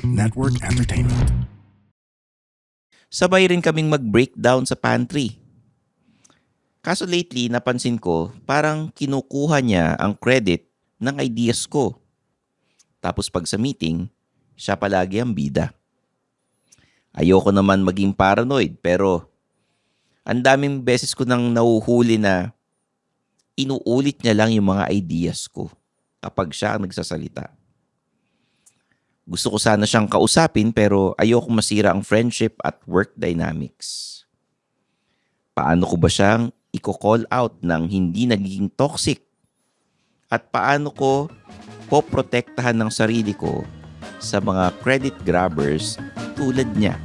Network Entertainment. Sabay rin kaming mag-breakdown sa pantry. Kaso lately, napansin ko, parang kinukuha niya ang credit ng ideas ko. Tapos pag sa meeting, siya palagi ang bida. Ayoko naman maging paranoid, pero ang daming beses ko nang nahuhuli na inuulit niya lang yung mga ideas ko kapag siya ang nagsasalita. Gusto ko sana siyang kausapin pero ayoko masira ang friendship at work dynamics. Paano ko ba siyang i-call out ng hindi nagiging toxic? At paano ko poprotektahan ng sarili ko sa mga credit grabbers tulad niya?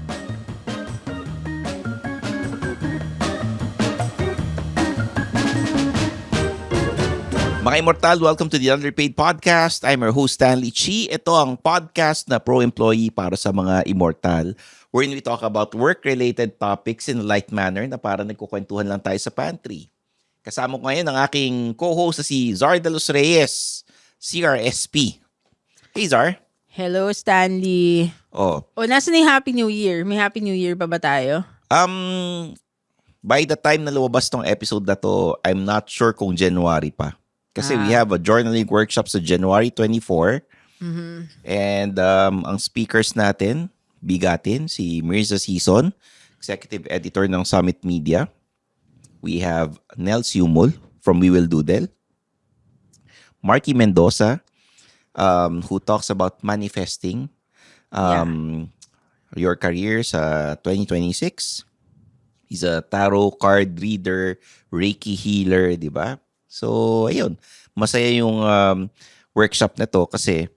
Mga Immortal, welcome to the Underpaid Podcast. I'm your host, Stanley Chi. Ito ang podcast na pro-employee para sa mga Immortal, wherein we talk about work-related topics in a light manner na parang nagkukwentuhan lang tayo sa pantry. Kasama ko ngayon ang aking co-host na si Zar de los Reyes, CRSP. Hey, Zar. Hello, Stanley. Nasa na yung Happy New Year? May Happy New Year pa ba tayo? By the time na lumabas tong episode na to, I'm not sure kung January pa. Kasi we have a journaling workshop sa January 24. Mm-hmm. And ang speakers natin, bigatin, si Mirza Sison, Executive Editor ng Summit Media. We have Nels Yumol from We Will Doodle. Marky Mendoza, who talks about manifesting your career sa 2026. He's a tarot card reader, Reiki healer, di ba? So, ayun. Masaya yung workshop na to kasi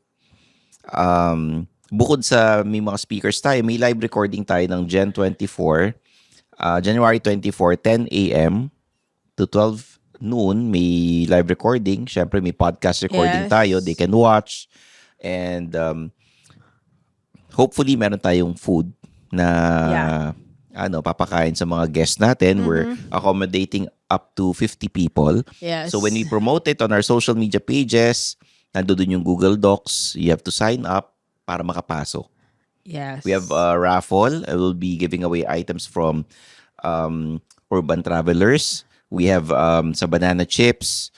bukod sa may mga speakers tayo, may live recording tayo ng January 24, 10 a.m. to 12 noon. May live recording. Siyempre, may podcast recording tayo. They can watch. And hopefully, meron tayong food na papakain sa mga guests natin. We're accommodating up to 50 people. Yes. So when we promote it on our social media pages, nandoon yung Google Docs, you have to sign up para makapasok. Yes. We have a raffle. I will be giving away items from Urban Travelers. We have sa Banana Chips,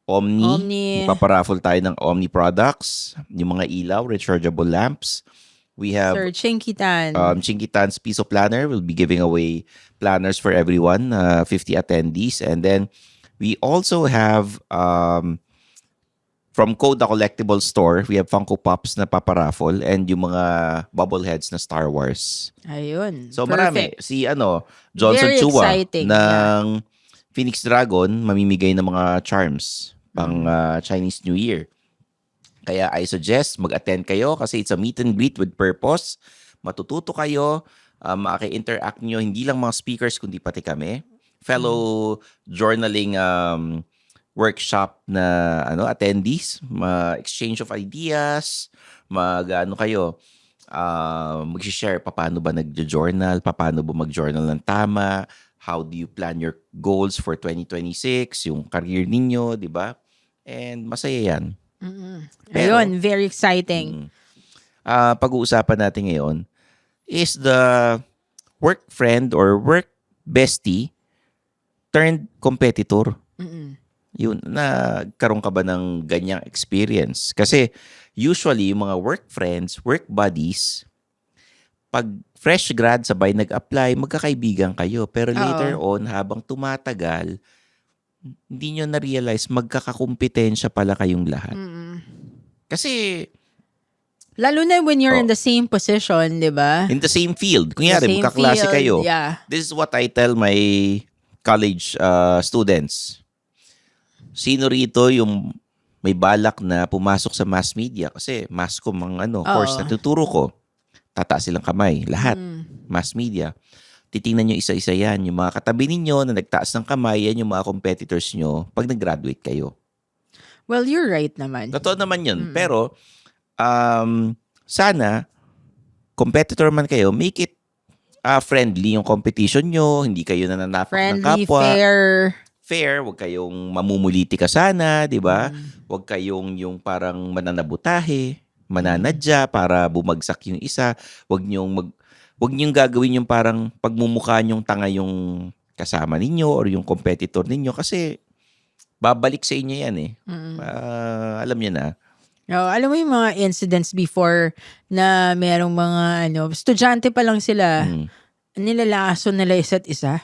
Omni. Magpaparaffle tayo ng Omni products. Yung mga ilaw, rechargeable lamps. We have Sir Chinkitan. Chinkitan's Piso Planner. We'll be giving away planners for everyone, 50 attendees. And then we also have from Code the Collectible Store, we have Funko Pops na paparaffle and yung mga bobbleheads na Star Wars. Ayun. So perfect. marami. Si Johnson Very Chua exciting, ng Phoenix Dragon, mamimigay ng mga charms pang Chinese New Year. Kaya I suggest mag-attend kayo kasi it's a meet and greet with purpose. Matututo kayo, maki-interact nyo, hindi lang mga speakers kundi pati kami. Fellow journaling workshop na attendees, exchange of ideas, mag-share paano ba nag-journal, paano ba mag-journal ng tama, how do you plan your goals for 2026, yung career ninyo, di ba? And masaya yan. Pero, ayun, very exciting. Pag-uusapan natin ngayon is the work friend or work bestie turned competitor. Yun, nagkaroon ka ba ng ganyang experience? Kasi usually, yung mga work friends, work buddies, pag fresh grad sabay nag-apply, magkakaibigan kayo. Pero later on, habang tumatagal, hindi nyo na-realize magkakakumpetensya pala kayong lahat. Kasi lalo na when you're in the same position, di ba? In the same field. Kunyari, magkaklase kayo. Yeah. This is what I tell my college students. Sino rito yung may balak na pumasok sa mass media? Kasi mass com ang course na tuturo ko. Tataas silang kamay. Lahat. Mass media. Titingnan nyo isa-isa yan. Yung mga katabi ninyo na nagtaas ng kamay, yan yung mga competitors nyo pag nag-graduate kayo. Well, you're right naman. Totoo naman yun. Pero, sana, competitor man kayo, make it friendly yung competition nyo. Hindi kayo nananapak ng kapwa. Friendly, fair. Huwag kayong mamumuliti ka sana, di ba? Huwag kayong yung parang mananabutahe. mananadya para bumagsak yung isa. Wag niyong gagawin yung parang pagmumukha niyong tanga yung kasama ninyo or yung competitor ninyo kasi babalik sa inyo yan eh. Alam niyo na. Alam mo yung mga incidents before na merong mga estudyante pa lang sila, nilalason nila isa't isa.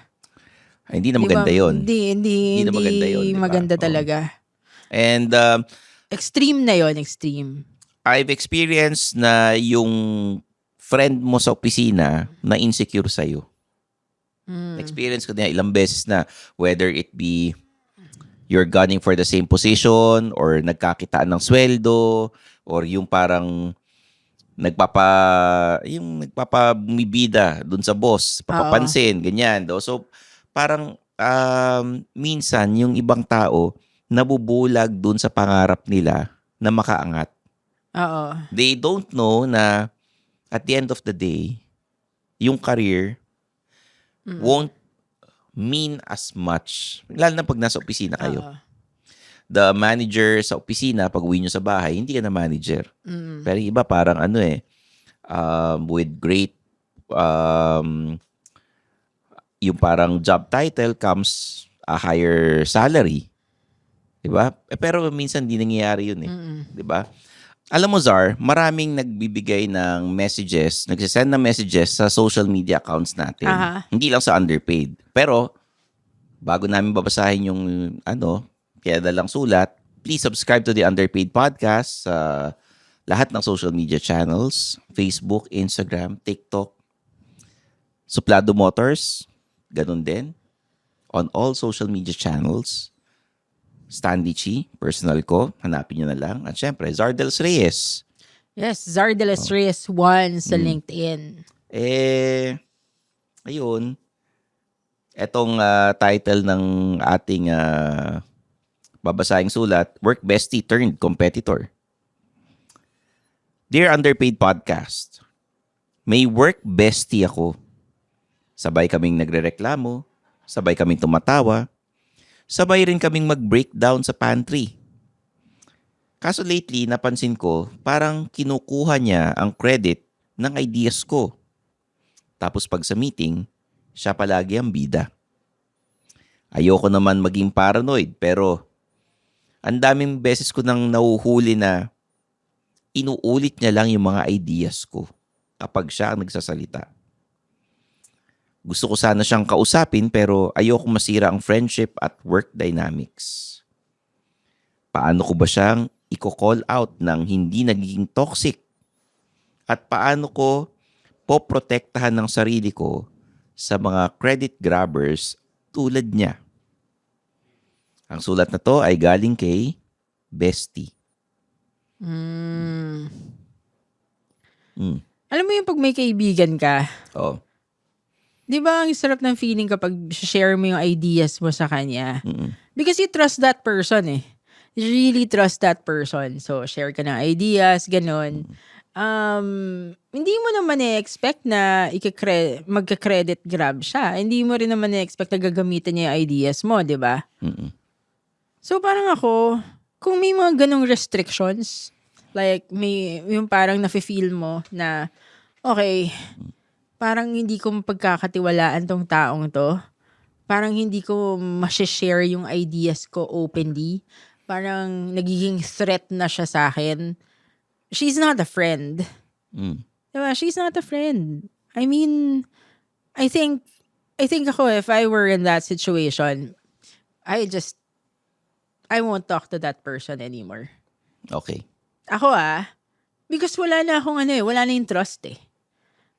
Ay, hindi na maganda yun. Hindi na maganda yun. Diba? Maganda talaga. And extreme na yon, extreme. I've experienced na yung friend mo sa opisina na insecure sa'yo. Experience ko na ilang beses na whether it be you're gunning for the same position or nagkakitaan ng sweldo or yung parang nagpapabumibida dun sa boss, papapansin, ganyan. So, parang minsan yung ibang tao nabubulag dun sa pangarap nila na makaangat. Oo. They don't know na at the end of the day, yung career won't mean as much. Lalo na pag nasa opisina kayo. The manager sa opisina, pag uwi nyo sa bahay, hindi ka na manager. Pero iba parang with great, yung parang job title comes a higher salary. Diba? Pero minsan hindi nangyayari yun eh. Diba? Alam mo, Zar, maraming nagbibigay ng messages, nagsisend ng messages sa social media accounts natin. Hindi lang sa underpaid. Pero, bago namin babasahin yung kaya dalang sulat, please subscribe to the Underpaid Podcast sa lahat ng social media channels, Facebook, Instagram, TikTok, Suplado Motors, ganun din. On all social media channels. Stanley Chi, personal ko, hanapin nyo na lang. At syempre, Zardeles Reyes. Yes, Zardeles Reyes 1 sa LinkedIn. Ayun. Etong title ng ating babasahing sulat, Work Bestie Turned Competitor. Dear Underpaid Podcast, may work bestie ako. Sabay kaming nagrereklamo, sabay kaming tumatawa, sabay rin kaming mag-breakdown sa pantry. Kaso lately, napansin ko, parang kinukuha niya ang credit ng ideas ko. Tapos pag sa meeting, siya palagi ang bida. Ayoko naman maging paranoid, pero ang daming beses ko nang nahuhuli na inuulit niya lang yung mga ideas ko kapag siya ang nagsasalita. Gusto ko sana siyang kausapin pero ayoko masira ang friendship at work dynamics. Paano ko ba siyang i-call out ng hindi nagiging toxic? At paano ko poprotektahan ng sarili ko sa mga credit grabbers tulad niya? Ang sulat na to ay galing kay Bestie. Alam mo yung pag may kaibigan ka, di ba ang sarap ng feeling kapag share mo yung ideas mo sa kanya? Because you trust that person eh. You really trust that person. So, share ka ng ideas, ganun. Hindi mo naman i-expect na magka-credit grab siya. Hindi mo rin naman i-expect na gagamitin niya yung ideas mo, di ba? So, parang ako, kung may mga ganong restrictions, like, may yung parang nafe-feel mo na, okay, parang hindi ko pagkakatiwalaan tong taong to. Parang hindi ko ma-share yung ideas ko openly. Parang nagiging threat na siya sa akin. She's not a friend. Diba? She's not a friend. I mean, I think ako, if I were in that situation, I won't talk to that person anymore. Okay. Ako because wala na akong wala na yung trust eh.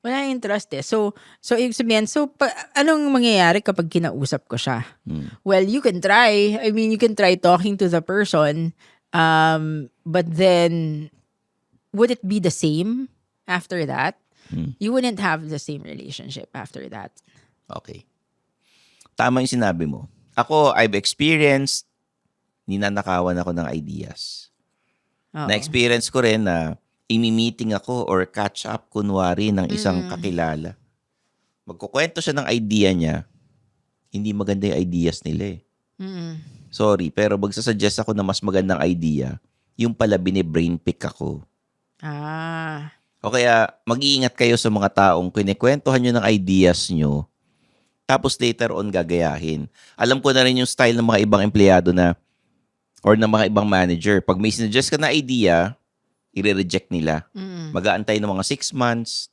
Wala na yung trust eh. So ibig sabihin, anong mangyayari kapag kinausap ko siya? Well, you can try. I mean, you can try talking to the person. But then, would it be the same after that? You wouldn't have the same relationship after that. Okay. Tama yung sinabi mo. Ako, I've experienced, ninanakawan ako ng ideas. Na-experience ko rin na imi-meeting ako or catch up kunwari ng isang kakilala. Magkukwento siya ng idea niya, hindi maganda yung ideas nila eh. Sorry, pero magsasuggest ako na mas magandang idea, yung pala bine-brain pick ako Ah. O kaya, mag-iingat kayo sa mga taong kinikwentuhan nyo ng ideas nyo, tapos later on gagayahin. Alam ko na rin yung style ng mga ibang empleyado na, or ng mga ibang manager. Pag may sinuggest ka na idea, i-reject nila. Mag-aantay ng mga 6 months,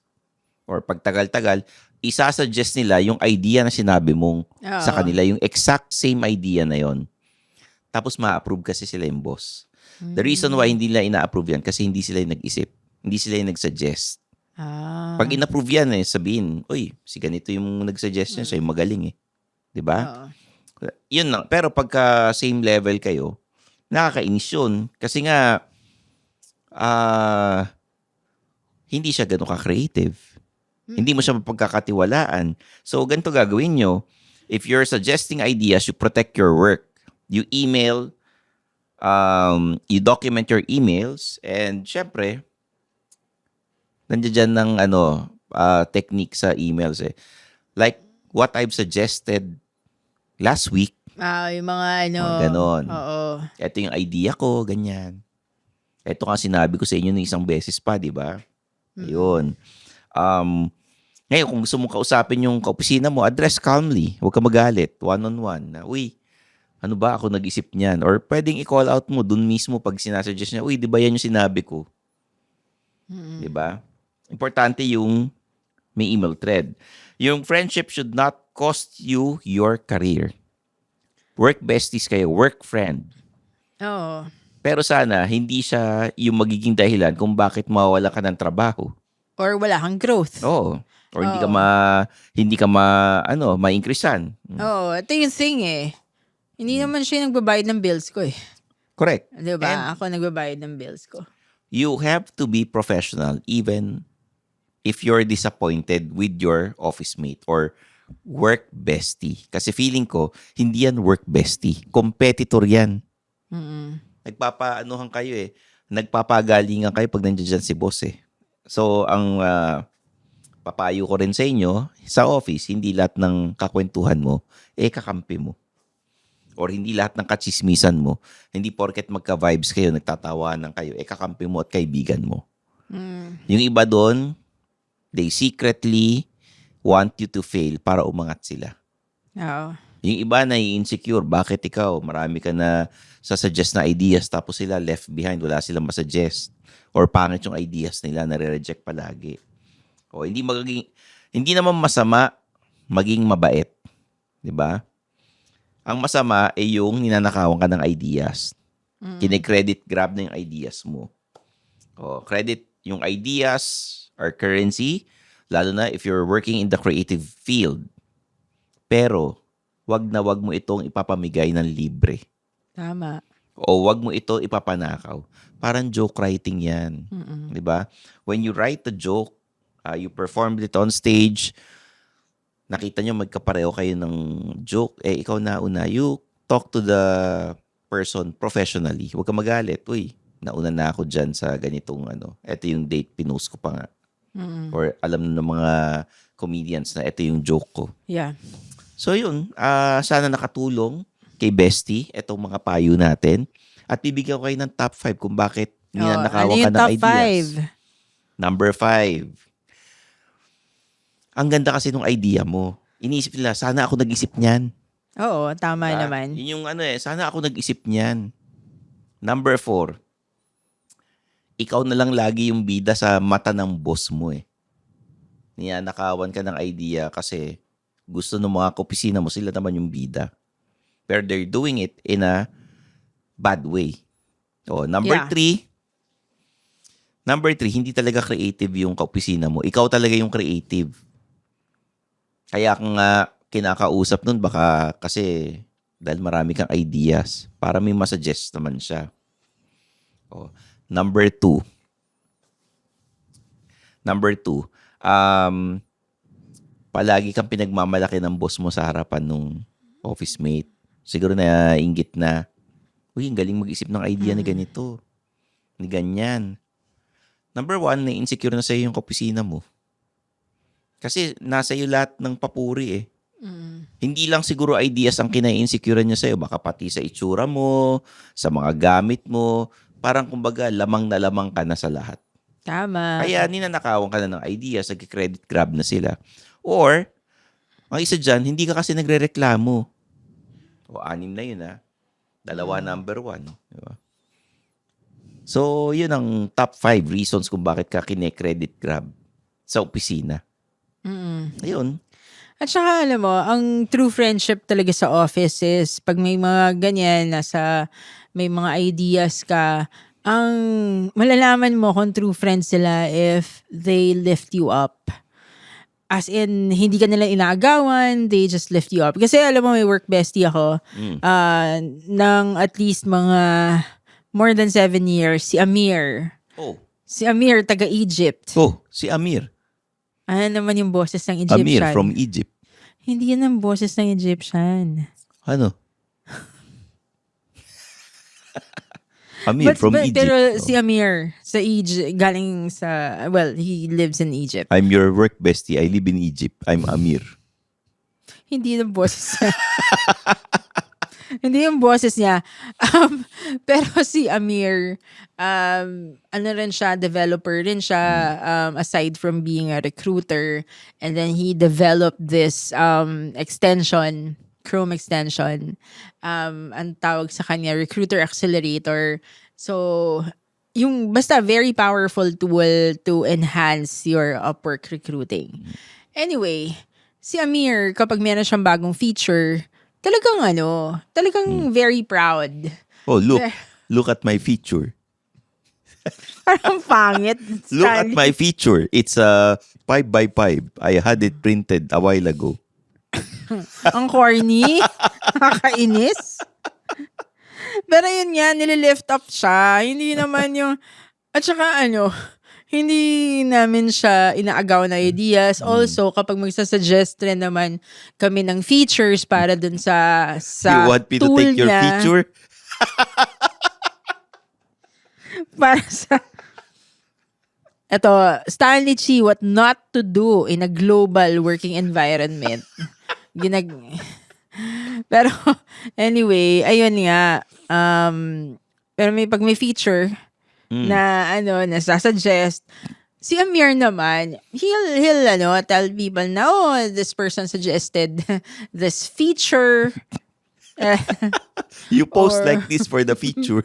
or pagtagal-tagal, isasuggest nila yung idea na sinabi mong sa kanila, yung exact same idea na yon. Tapos ma-approve kasi sila yung boss. The reason why hindi nila ina-approve yan, kasi hindi sila yung nag-isip. Hindi sila yung nag-suggest. Pag in-approve yan, sabihin, uy, si ganito yung nag-suggest niya, siya yung magaling eh. Diba? Yun lang. Pero pagka same level kayo, nakakainis yun. Kasi nga, hindi siya ganun ka-creative. Hindi mo siya mapagkakatiwalaan. So, ganito gagawin nyo. If you're suggesting ideas, you protect your work. You email, you document your emails, and syempre, nandiyan dyan ng technique sa emails eh. Like what I've suggested last week. Yung mga ganon. Oo. Ito yung idea ko, ganyan. Ito nga sinabi ko sa inyo ng isang beses pa, di ba? Ayun. Ngayon, kung gusto mong kausapin yung kaopisina mo, address calmly. Huwag ka magalit. One-on-one. Na, uy, ano ba ako nag-isip niyan? Or pwedeng i-call out mo dun mismo pag sinasuggest niya, uy, di ba yan yung sinabi ko? Di ba? Importante yung may email thread. Yung friendship should not cost you your career. Work besties kayo, work friend. Oo. Pero sana, hindi siya yung magiging dahilan kung bakit mawawala ka ng trabaho. Or wala kang growth. Oo. Or hindi ka ma-increasean. Oo, ito yung thing eh. Hindi naman siya yung nagbabayad ng bills ko eh. Correct. Diba? Ako nagbabayad ng bills ko. You have to be professional even if you're disappointed with your office mate or work bestie. Kasi feeling ko, hindi yan work bestie. Competitor yan. Nagpapaanuhan kayo eh. Nagpapagalingan kayo pag nandiyan dyan si boss eh. So, ang papayo ko rin sa inyo, sa office, hindi lahat ng kakwentuhan mo, kakampi mo. Or hindi lahat ng kachismisan mo, hindi porket magka-vibes kayo, nagtatawanan kayo, kakampi mo at kaibigan mo. Yung iba doon, they secretly want you to fail para umangat sila. Oo. Yung iba na insecure, bakit ikaw? Marami ka na sasuggest na ideas tapos sila left behind, wala silang masuggest. Or pangit yung ideas nila, nare-reject palagi. O hindi naman masama maging mabait. 'Di ba? Ang masama ay yung ninanakawan ka ng ideas. Kine-credit grab na yung ideas mo. O, credit yung ideas or currency, lalo na if you're working in the creative field. Pero, wag mo itong ipapamigay ng libre. Tama. O wag mo ito ipapanakaw. Parang joke writing yan. 'Di ba? When you write a joke, you performed it on stage, nakita nyo magkapareho kayo ng joke, ikaw na una, you talk to the person professionally. Huwag ka magalit. Uy, nauna na ako dyan sa ganitong Ito yung date, pinost ko pa nga. Or alam na ng mga comedians na ito yung joke ko. Yeah. So yun, sana nakatulong kay Bestie, itong mga payo natin. At bibigyan ko kayo ng top 5 kung bakit ninanakawan ka ng ideas. 5? Number 5. Ang ganda kasi nung idea mo. Iniisip nila, sana ako nag-isip niyan. Oo, tama naman. Yun yung sana ako nag-isip niyan. Number 4. Ikaw na lang lagi yung bida sa mata ng boss mo eh. Ninanakawan ka ng idea kasi gusto ng mga kaopisina mo, sila naman yung bida. Pero they're doing it in a bad way. Number 3, hindi talaga creative yung kaopisina mo. Ikaw talaga yung creative. Kaya kung kinakausap nun, baka kasi dahil marami kang ideas, para may masuggest naman siya. Number 2, palagi kang pinagmamalaki ng boss mo sa harapan ng office mate. Siguro na inggit na, uy, ang galing mag-isip ng idea ni ganito, ni ganyan. Number 1, na-insecure na sa'yo yung kaopisina mo. Kasi nasa iyo lahat ng papuri eh. Hindi lang siguro ideas ang kina-insecure niya sa'yo, baka pati sa itsura mo, sa mga gamit mo, parang kumbaga lamang na lamang ka na sa lahat. Tama. Kaya ninanakawan ka na ng ideas, nag-credit grab na sila. Or, ang isa dyan, hindi ka kasi nagre-reklamo. O, 6 na yun, ha? 2 number 1. Diba? So, yun ang top 5 reasons kung bakit ka kine-credit grab sa opisina. Ayun. At saka alam mo, ang true friendship talaga sa office is pag may mga ganyan, may mga ideas ka, ang malalaman mo kung true friends sila if they lift you up. As in, hindi ka nila inaagawan, they just lift you up. Kasi alam mo, may work bestie ako ng at least mga more than 7 years, si Amir. Oh. Si Amir, taga-Egypt. Oh, si Amir. Ano naman yung boses ng Egyptian? Amir from Egypt. Hindi yan ang boses ng Egyptian. Ano? Amir from Egypt. Pero si Amir, sa Egypt, galing sa, well, he lives in Egypt. I'm your work bestie. I live in Egypt. I'm Amir. Hindi yung boses niya. Hindi yung boses niya. Pero si Amir, ano rin siya, developer rin siya, aside from being a recruiter. And then he developed this extension, Chrome extension. Ang tawag sa kanya, Recruiter Accelerator. So, yung basta very powerful tool to enhance your Upwork recruiting. Anyway, si Amir, kapag meron siyang bagong feature, talagang very proud. Oh, look at my feature. Parang pangit. Look at my feature. It's a 5x5. I had it printed a while ago. Ang corny. Nakakainis. Pero yun nga, nililift up siya. Hindi naman yung, at saka hindi namin siya inaagaw na ideas. Also, kapag magsasuggest rin naman kami ng features para dun sa You want me to tool take your niya, feature? para sa eto, Stanley Chi, what not to do in a global working environment. Pero anyway, ayun nga. Pero pag may feature na nasasuggest, si Amir naman, he'll tell people na, this person suggested this feature. You post like this for the feature.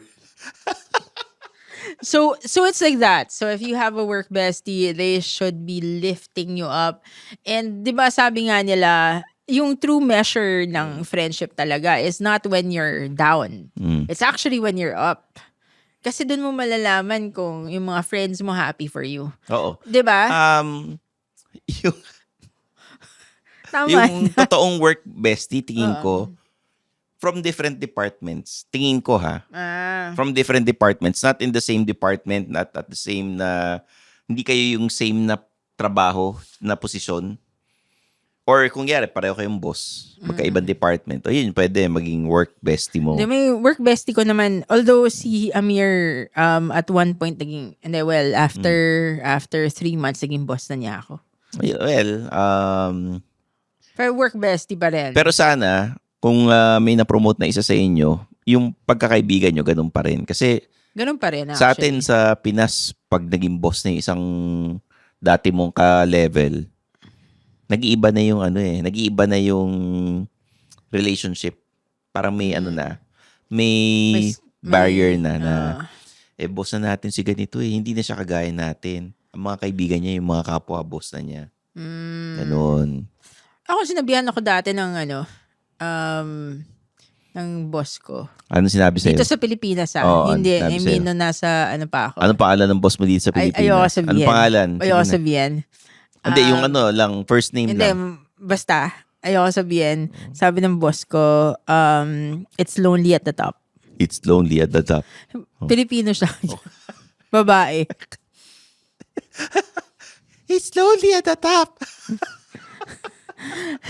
So it's like that. So if you have a work bestie, they should be lifting you up. And 'di ba sabi nga nila, yung true measure ng friendship talaga is not when you're down. It's actually when you're up. Kasi dun mo malalaman kung yung mga friends mo happy for you. Oo. 'Di ba? Tama. Yung totoong work bestie, tingin ko, from different departments. Tingin ko from different departments. Not in the same department, not at the same na, hindi kayo yung same na trabaho, na posisyon. Or kung yari, pareho kayong boss, magkaibang department. O yun, pwede maging work bestie mo. May work bestie ko naman, although si Amir at one point after 3 months, naging boss na niya ako. Well, Pero work bestie pa rin. pero sana, kung may na-promote na isa sa inyo, yung pagkakaibigan nyo, ganun pa rin. Kasi ganun pa rin, actually. sa atin sa Pinas, pag naging boss na yung isang dati mong ka-level, nag-iiba na yung nag-iiba na yung relationship. Parang may may barrier na boss na natin si ganito hindi na siya kagaya natin. Ang mga kaibigan niya, yung mga kapwa-boss na niya. Ganun. Ako, sinabihan ako dati ng ng boss ko. Ano sinabi sa'yo? Dito sa Pilipinas, hindi, I mean, nung nasa, pa ako. Anong pangalan ng boss mo dito sa Pilipinas? Ayoko sabihin. Anong pangalan? Ayoko sabihin. Hindi, yung lang, first name hindi, lang. Basta, ayoko sabihin. Sabi ng boss ko, it's lonely at the top. It's lonely at the top. Pilipino siya. Babae. It's lonely at the top.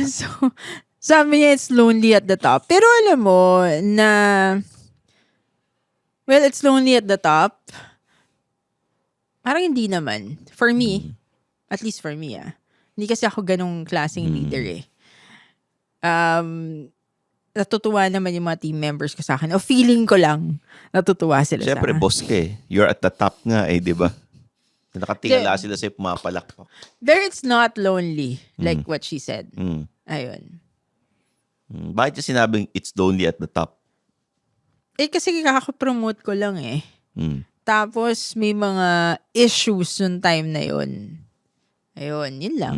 So, sabi niya, it's lonely at the top. Pero alam mo na, well, it's lonely at the top. Parang hindi naman. For me, at least for me, hindi kasi ako ganong klaseng leader Natutuwa naman yung mga team members ko sa akin. O feeling ko lang, natutuwa sila Siyempre, sa akin. boss ka You're at the top nga di ba? Nakatingala sila sa'yo, pumapalakpak. There it's not lonely, like what she said. Ayun. Bakit niya sinabing it's lonely at the top? Kasi kakapromote ko lang eh. Tapos may mga issues yung time na yun. Ayun, yun lang.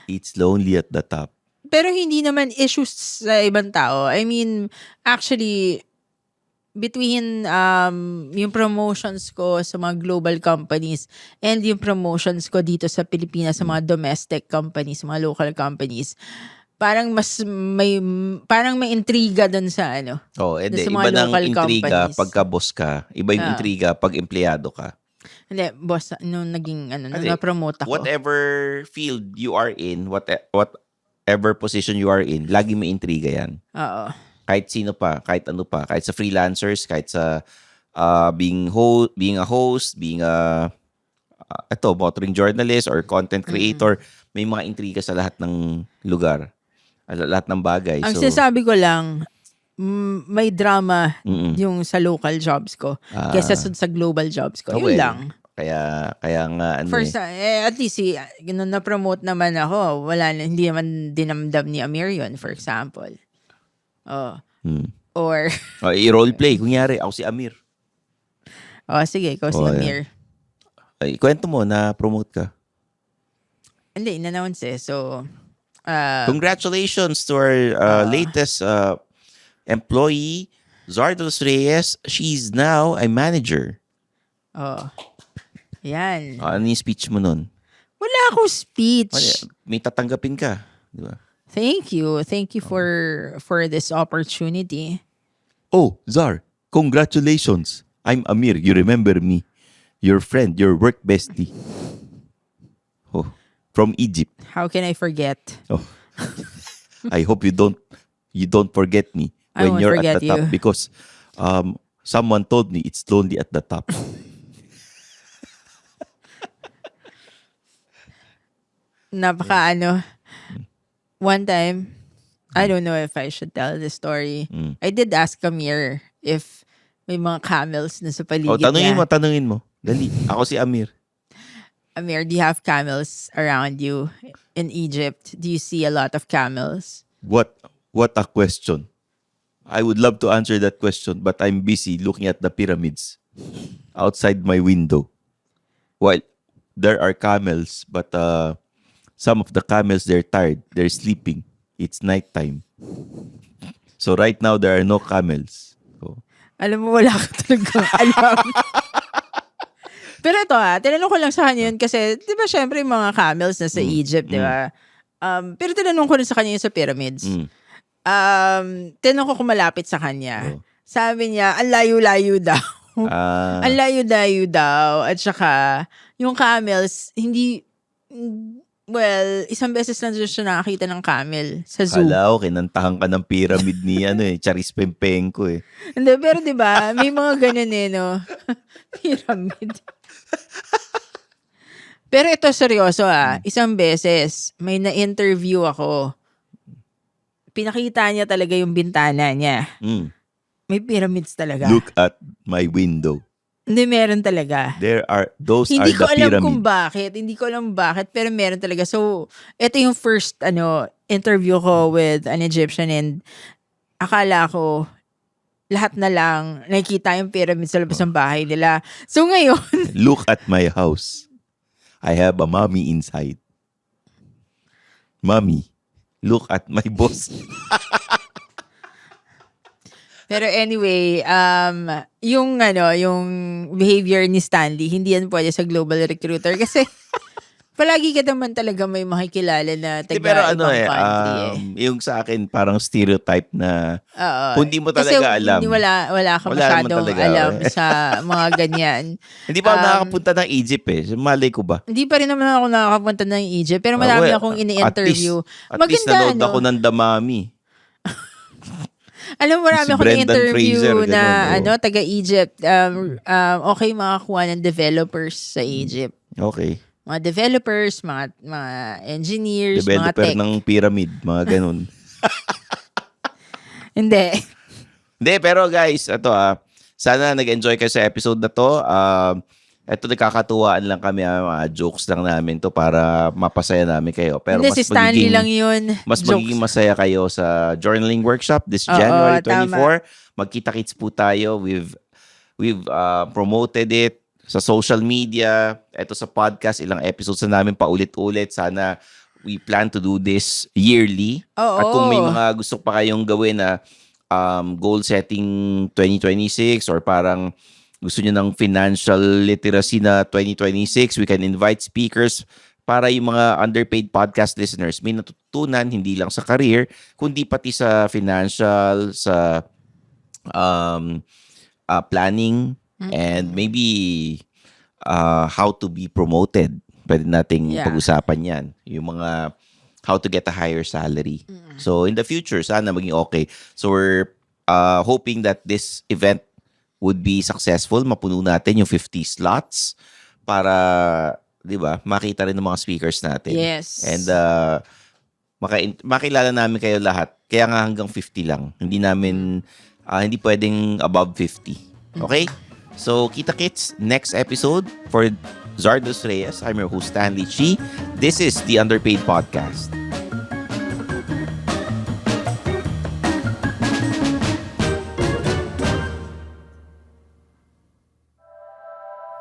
It's lonely at the top. Pero hindi naman issues sa ibang tao. I mean, actually, between yung promotions ko sa mga global companies and yung promotions ko dito sa Pilipinas sa mga domestic companies, mga local companies, parang may intriga dun sa Hindi. sa mga Iba ng local intriga companies. pagka boss ka. Iba yung intriga pag empleyado ka. Hindi, boss, nung naging, nung na-promote ako. Whatever field you are in, whatever position you are in, lagi may intriga yan. Oo. Kahit sino pa, kahit ano pa. Kahit sa freelancers, kahit sa being a host, being a motoring journalist or content creator, may mga intriga sa lahat ng lugar. Lahat ng bagay. Ang sinasabi ko lang, may drama yung sa local jobs ko kesa sa global jobs ko. Yun lang. Kaya nga First, at least, nung na-promote naman ako, hindi naman dinamdam ni Amir yun, for example. Or... i-roleplay. Kunyari, ako si Amir. Sige, ikaw si Amir. Kwento mo, na-promote ka. Hindi, in-announce eh. So, congratulations to our latest employee, Zardos Reyes. She's now a manager. Yan. Ano yung speech mo nun? Wala akong speech. May tatanggapin ka. Di ba? Thank you. Thank you for this opportunity. Oh, Zar, congratulations. I'm Amir. You remember me. Your friend, your work bestie. From Egypt. How can I forget? I hope you don't forget me when you're at the top because someone told me it's lonely at the top. One time, I don't know if I should tell this story. I did ask Amir if may mga camels na sa paligid niya. Tanungin mo. Dali. Ako si Amir. Amir, do you have camels around you in Egypt? Do you see a lot of camels? What a question. I would love to answer that question, but I'm busy looking at the pyramids outside my window. Well, there are camels, but some of the camels, they're tired. They're sleeping. It's nighttime. So right now, there are no camels. Alam mo, wala ka talagang alam. Pero ito tinanong ko lang sa kanya yun kasi, di ba syempre yung mga camels na sa Egypt, di ba? Pero tinanong ko rin sa kanya yun sa pyramids. Tinanong ko kung malapit sa kanya. Sabi niya, ang layo-layo daw. Ang layo-layo daw. At saka, yung camels, hindi... Well, isang beses lang siya nakakita ng camel sa zoo. Kala ko, kinantahan ka ng pyramid ni Charis Pempenko eh. Hindi, pero diba, may mga ganun no? Pyramid. Pero ito, seryoso isang beses, may na-interview ako. Pinakita niya talaga yung bintana niya. May pyramids talaga. Look at my window. Hindi, meron talaga. Those Hindi are ko the alam pyramid. kung bakit. Hindi ko alam bakit, pero meron talaga. So, ito yung first interview ko with an Egyptian and akala ko lahat na lang nakikita yung pyramid sa labas ng bahay nila. So, ngayon... Look at my house. I have a mommy inside. Mommy, look at my boss. Pero anyway, yung behavior ni Stanley, hindi yan pwede sa global recruiter kasi palagi ka naman talaga may makikilala na taga ibang country yung sa akin parang stereotype na kung di mo talaga kasi alam. Kasi wala ka masyadong alam sa mga ganyan. Hindi pa ako nakakapunta ng Egypt malay ko ba? Hindi pa rin naman ako nakakapunta ng Egypt pero marami akong ini-interview. At least nanood ako ng The Mummy. Alam mo, marami Si akong Brendan interview Fraser, na ganun, taga-Egypt. Okay makakuha ng developers sa Egypt. Okay. Mga developers, mga engineers, Developer mga tech. ng pyramid, mga ganun. Hindi. Hindi, pero guys, ito sana nag-enjoy kayo sa episode na to. Ito nakakatuwaan lang kami, mga jokes lang namin to para mapasaya namin kayo. Pero Hindi, si Stanley lang yun. Mas Jokes. magiging masaya kayo sa journaling workshop this January 24. Magkita-kits po tayo. We've promoted it sa social media. Ito sa podcast, ilang episodes na namin paulit-ulit. Sana we plan to do this yearly. At kung may mga gusto pa kayong gawin na goal setting 2026 or parang gusto nyo ng financial literacy na 2026, we can invite speakers para yung mga underpaid podcast listeners may natutunan hindi lang sa career, kundi pati sa financial, sa planning, and maybe how to be promoted. Pwede nating pag-usapan yan. Yung mga how to get a higher salary. So in the future, sana maging okay. So we're hoping that this event would be successful. Mapuno natin yung 50 slots para, di ba, makita rin ng mga speakers natin. Yes. And makilala namin kayo lahat. Kaya nga hanggang 50 lang. Hindi namin, hindi pwedeng above 50. Okay? So, kita-kits next episode for Zardos Reyes. I'm your host, Stanley Chi. This is the Underpaid Podcast.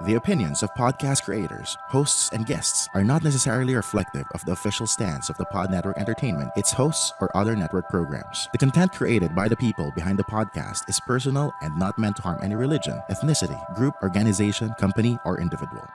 The opinions of podcast creators, hosts, and guests are not necessarily reflective of the official stance of the Pod Network Entertainment, its hosts, or other network programs. The content created by the people behind the podcast is personal and not meant to harm any religion, ethnicity, group, organization, company, or individual.